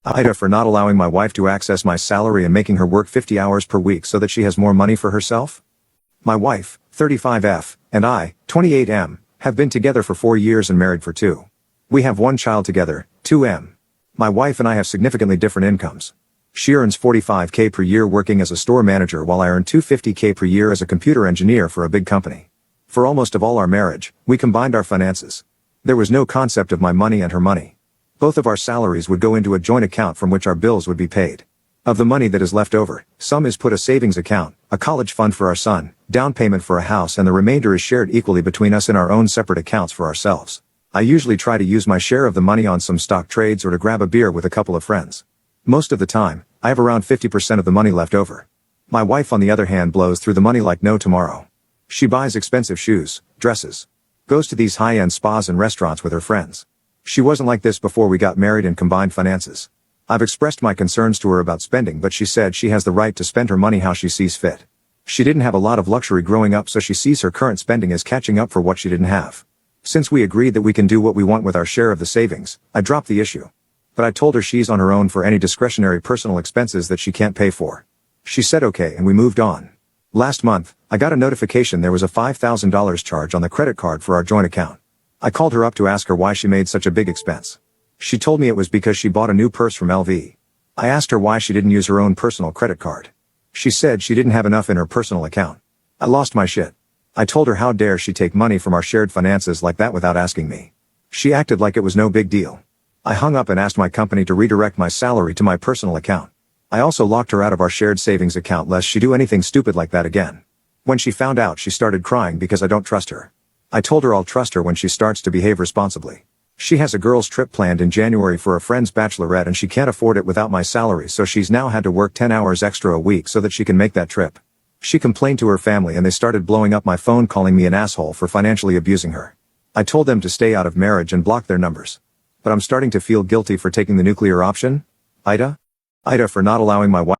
Aita for not allowing my wife to access my salary and making her work 50 hours per week so that she has more money for herself. My wife, 35F, and I, 28M, have been together for 4 years and married for 2. We have 1 child together, 2M. My wife and I have significantly different incomes. She earns $45K per year working as a store manager while I earn $250K per year as a computer engineer for a big company. For almost of all our marriage, we combined our finances. There was no concept of my money and her money. Both of our salaries would go into a joint account from which our bills would be paid. Of the money that is left over, some is put a savings account, a college fund for our son, down payment for a house, and the remainder is shared equally between us in our own separate accounts for ourselves. I usually try to use my share of the money on some stock trades or to grab a beer with a couple of friends. Most of the time, I have around 50% of the money left over. My wife on the other hand blows through the money like no tomorrow. She buys expensive shoes, dresses, goes to these high-end spas and restaurants with her friends. She wasn't like this before we got married and combined finances. I've expressed my concerns to her about spending, but she said she has the right to spend her money how she sees fit. She didn't have a lot of luxury growing up, so she sees her current spending as catching up for what she didn't have. Since we agreed that we can do what we want with our share of the savings, I dropped the issue. But I told her she's on her own for any discretionary personal expenses that she can't pay for. She said okay and we moved on. Last month, I got a notification there was a $5,000 charge on the credit card for our joint account. I called her up to ask her why she made such a big expense. She told me it was because she bought a new purse from LV. I asked her why she didn't use her own personal credit card. She said she didn't have enough in her personal account. I lost my shit. I told her how dare she take money from our shared finances like that without asking me. She acted like it was no big deal. I hung up and asked my company to redirect my salary to my personal account. I also locked her out of our shared savings account lest she do anything stupid like that again. When she found out, she started crying because I don't trust her. I told her I'll trust her when she starts to behave responsibly. She has a girls' trip planned in January for a friend's bachelorette and she can't afford it without my salary, so she's now had to work 10 hours extra a week so that she can make that trip. She complained to her family and they started blowing up my phone calling me an asshole for financially abusing her. I told them to stay out of marriage and block their numbers. But I'm starting to feel guilty for taking the nuclear option. Aita for not allowing my wife